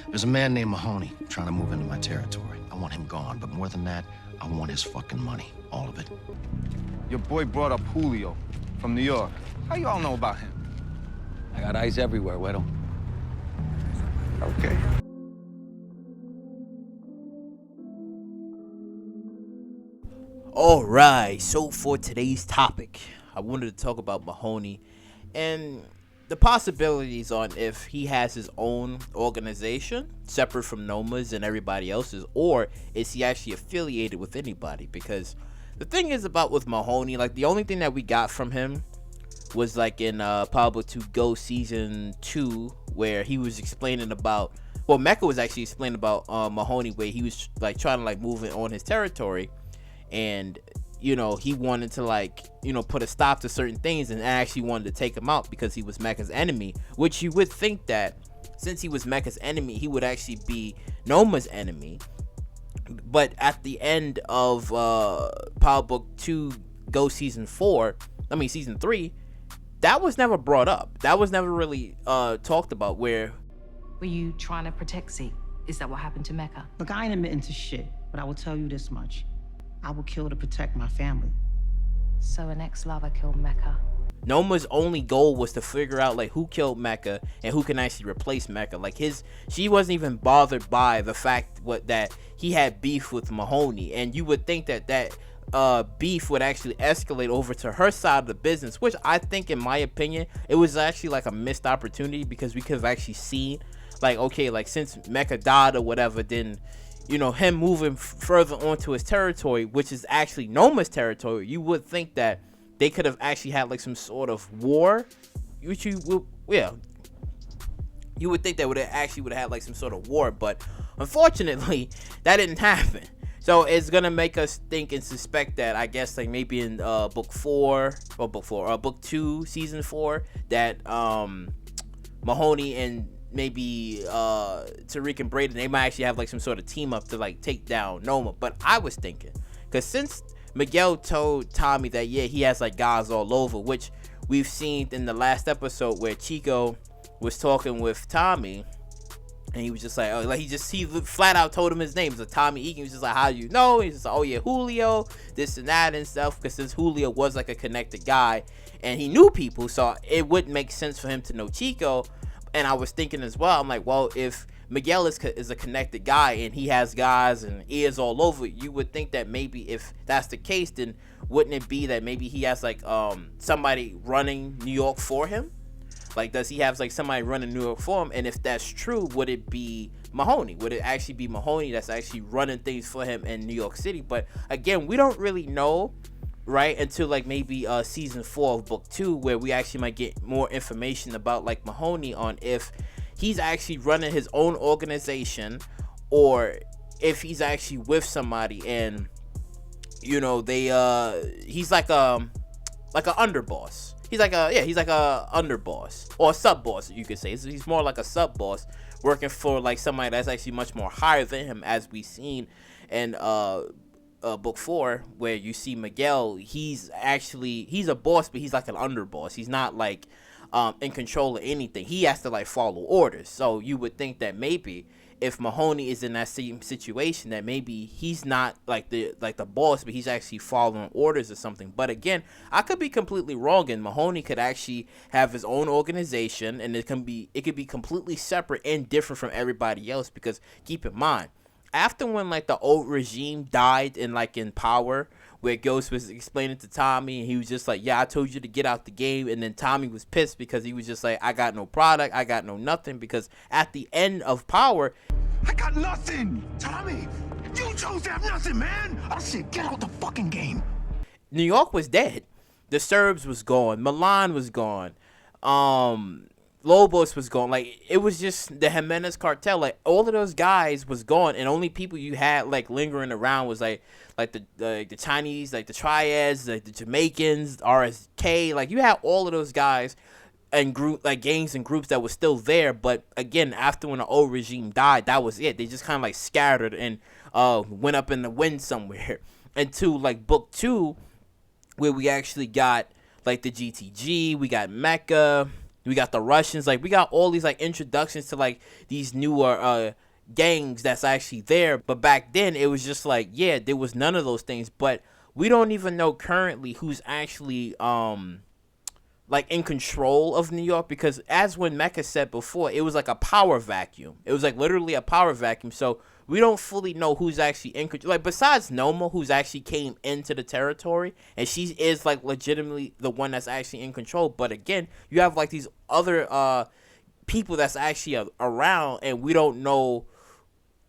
There's a man named Mahoney trying to move into my territory. I want him gone, but more than that, I want his fucking money. All of it. Your boy brought up Julio from New York. How you all know about him? I got eyes everywhere, Weddle. Okay. All right, so for today's topic, I wanted to talk about Mahoney and the possibilities on if he has his own organization separate from Noma's and everybody else's, or is he actually affiliated with anybody? Because the thing is about with Mahoney, like the only thing that we got from him was like in Pablo 2 Go season 2, where he was explaining about, well, Mecca was actually explaining about Mahoney, where he was like trying to like move in on his territory, and you know, he wanted to like, you know, put a stop to certain things and actually wanted to take him out because he was Mecca's enemy, which you would think that since he was Mecca's enemy, he would actually be Noma's enemy. But at the end of Power Book 2 Go season 3, that was never brought up. That was never really talked about. Where were you trying to protect Zeke? Is that what happened to Mecca? Look, I ain't admitting to shit, but I will tell you this much. I will kill to protect my family. So an ex-lover killed Mecca. Noma's only goal was to figure out like who killed Mecca and who can actually replace Mecca. Like she wasn't even bothered by the fact that he had beef with Mahoney, and you would think that beef would actually escalate over to her side of the business, which I think, in my opinion, it was actually like a missed opportunity, because we could have actually seen like, okay, like since Mecca died or whatever, then you know, him moving further onto his territory, which is actually Noma's territory, you would think that they could have actually had like some sort of war, which you would think that would have had like some sort of war, but unfortunately that didn't happen. So it's gonna make us think and suspect that, I guess, like maybe in book 2 season 4, that Mahoney and maybe Tariq and Braden, they might actually have like some sort of team up to like take down Noma. But I was thinking, because since Miguel told Tommy that he has like guys all over, which we've seen in the last episode where Chico was talking with Tommy, and he was just like, he flat out told him his name. So Tommy Egan was just like, how do you know? He's just like, oh yeah, Julio, this and that and stuff. Because since Julio was like a connected guy and he knew people, so it wouldn't make sense for him to know Chico. And I was thinking as well, I'm like, well, if Miguel is a connected guy and he has guys and ears all over, you would think that maybe if that's the case, then wouldn't it be that maybe he has like somebody running New York for him? Like, does he have like somebody running New York for him? And if that's true, would it be Mahoney? Would it actually be Mahoney that's actually running things for him in New York City? But again, we don't really know, right, until like maybe season 4 of book 2, where we actually might get more information about like Mahoney on if he's actually running his own organization, or if he's actually with somebody, and you know, they he's like an underboss. He's like a underboss or a sub boss, you could say. So he's more like a sub boss working for like somebody that's actually much more higher than him, as we've seen in book 4, where you see Miguel. He's a boss, but he's like an underboss. He's not like in control of anything. He has to like follow orders. So you would think that maybe if Mahoney is in that same situation, that maybe he's not like the boss, but he's actually following orders or something. But again, I could be completely wrong, and Mahoney could actually have his own organization, and it could be completely separate and different from everybody else. Because keep in mind, after when like the old regime died in Power, where Ghost was explaining to Tommy, and he was just like, yeah, I told you to get out the game. And then Tommy was pissed because he was just like, I got no product, I got no nothing. Because at the end of Power, I got nothing! Tommy! You chose to have nothing, man! I said, get out the fucking game! New York was dead. The Serbs was gone. Milan was gone. Lobos was gone. Like, it was just the Jimenez cartel. Like, all of those guys was gone, and only people you had like lingering around was like the Chinese, like the Triads, like the Jamaicans, RSK. Like, you had all of those guys and gangs and groups that were still there. But again, after when the old regime died, that was it. They just kind of like scattered and went up in the wind somewhere. Until like book 2, where we actually got like the GTG, we got Mecca, We got the Russians. Like, we got all these like introductions to like these newer gangs that's actually there. But back then it was just like, yeah, there was none of those things. But we don't even know currently who's actually like in control of New York, because as when Mecca said before, it was like a power vacuum. It was like literally a power vacuum. So we don't fully know who's actually in control. Like, besides Noma, who's actually came into the territory, and she is like legitimately the one that's actually in control. But again, you have like these other people that's actually around, and we don't know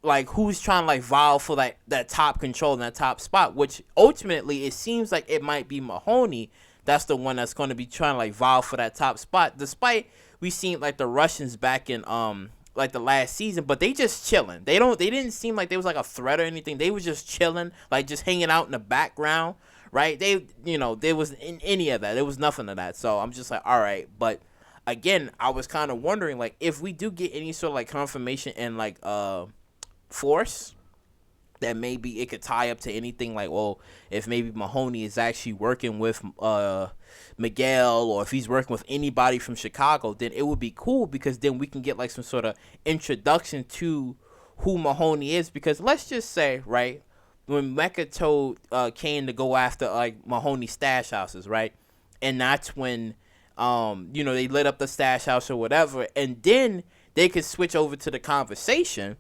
like who's trying to like vie for like that top control and that top spot, which ultimately it seems like it might be Mahoney. That's the one that's going to be trying to like vie for that top spot, despite we seen like the Russians back in like the last season, but they just chilling. They didn't seem like they was like a threat or anything. They was just chilling, like just hanging out in the background, right? They, you know, there was in any of that. There was nothing of that. So I'm just like, all right. But again, I was kind of wondering, like, if we do get any sort of like confirmation and like force, that maybe it could tie up to anything, like, well, if maybe Mahoney is actually working with Miguel, or if he's working with anybody from Chicago, then it would be cool, because then we can get like some sort of introduction to who Mahoney is. Because let's just say, right, when Mecca told Kane to go after like Mahoney's stash houses, right, and that's when you know, they lit up the stash house or whatever, and then they could switch over to the conversation.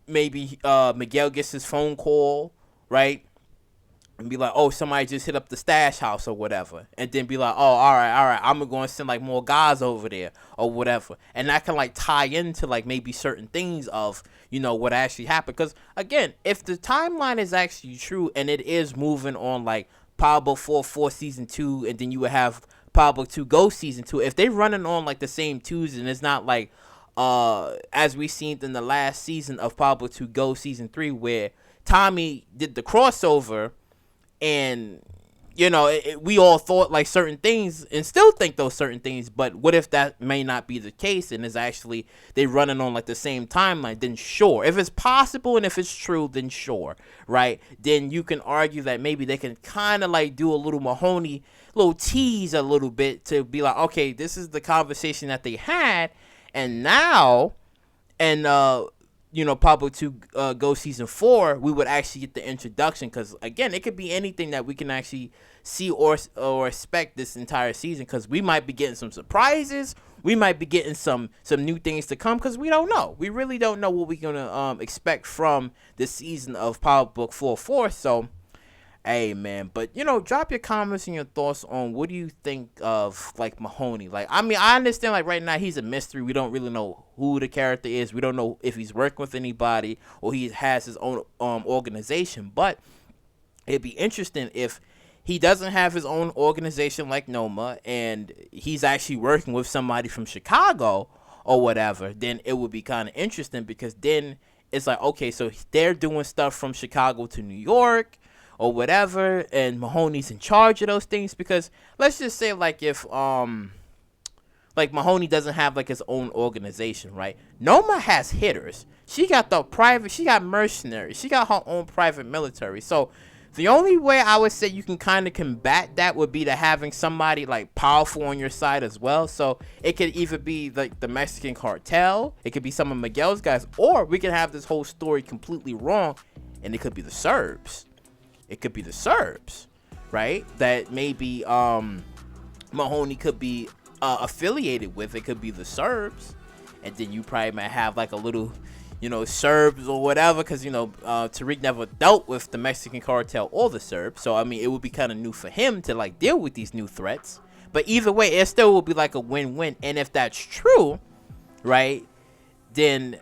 Maybe Miguel gets his phone call, right, and be like, oh, somebody just hit up the stash house or whatever, and then be like, oh, all right, I'm gonna send like more guys over there or whatever, and that can like tie into like maybe certain things of, you know, what actually happened. Because again, if the timeline is actually true and it is moving on like Pablo 4 season 2, and then you would have Pablo 2 Go season 2, if they're running on like the same twos, and it's not like as we seen in the last season of Pablo 2 Go season 3, where Tommy did the crossover, and you know, we all thought like certain things and still think those certain things, but what if that may not be the case and is actually they running on like the same timeline? Then sure, if it's possible and if it's true, then sure, right? Then you can argue that maybe they can kind of like do a little Mahoney, little tease a little bit to be like, okay, this is the conversation that they had, and now, and you know, Pablo 2 Go season 4, we would actually get the introduction. Because again, it could be anything that we can actually see or expect this entire season, because we might be getting some surprises, we might be getting some new things to come, because we don't know, we really don't know what we're gonna expect from this season of Pablo Book 4. So hey man, but you know, drop your comments and your thoughts on what do you think of like Mahoney. Like, I mean, I understand like right now he's a mystery. We don't really know who the character is. We don't know if he's working with anybody or he has his own organization. But it'd be interesting if he doesn't have his own organization like Noma, and he's actually working with somebody from Chicago or whatever. Then it would be kind of interesting, because then it's like, okay, so they're doing stuff from Chicago to New York or whatever, and Mahoney's in charge of those things. Because let's just say like if like Mahoney doesn't have like his own organization, right? Noma has hitters. She got mercenaries. She got her own private military. So the only way I would say you can kind of combat that would be to having somebody like powerful on your side as well. So it could either be like the Mexican cartel, it could be some of Miguel's guys, or we could have this whole story completely wrong, and it could be the Serbs. It could be the Serbs, right? That maybe Mahoney could be affiliated with. It could be the Serbs, and then you probably might have like a little, you know, Serbs or whatever, because you know Tariq never dealt with the Mexican cartel or the Serbs, so I mean it would be kind of new for him to like deal with these new threats. But either way, it still will be like a win-win. And if that's true, right, then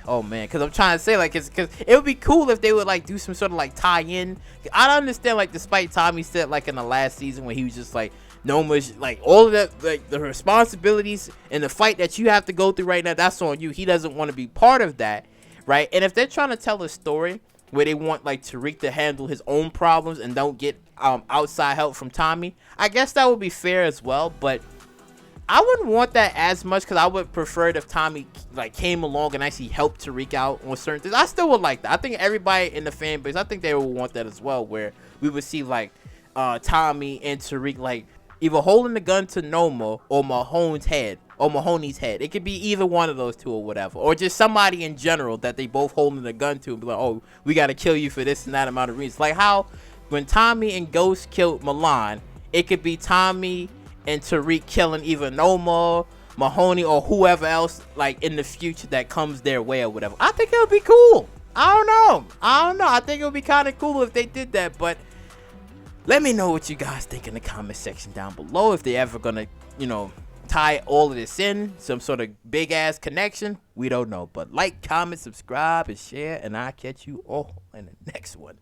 oh man, because I'm trying to say like, because it would be cool if they would like do some sort of like tie-in. I don't understand, like, despite Tommy said like in the last season when he was just like, Noma's like all of that, like the responsibilities and the fight that you have to go through right now, that's on you. He doesn't want to be part of that, right? And if they're trying to tell a story where they want like Tariq to handle his own problems and don't get outside help from Tommy, I guess that would be fair as well. But I wouldn't want that as much, because I would prefer it if Tommy like came along and actually helped Tariq out on certain things. I still would like that. I think everybody in the fan base, I think they would want that as well, where we would see like Tommy and Tariq like either holding the gun to Noma or Mahoney's head. It could be either one of those two or whatever. Or just somebody in general that they both holding the gun to and be like, oh, we got to kill you for this and that amount of reasons. Like how when Tommy and Ghost killed Milan, it could be Tommy and Tariq killing either Noma, Mahoney, or whoever else like in the future that comes their way or whatever. I think it would be cool. I don't know. I think it would be kind of cool if they did that. But let me know what you guys think in the comment section down below. If they're ever gonna, tie all of this in some sort of big ass connection. We don't know. But like, comment, subscribe, and share, and I'll catch you all in the next one.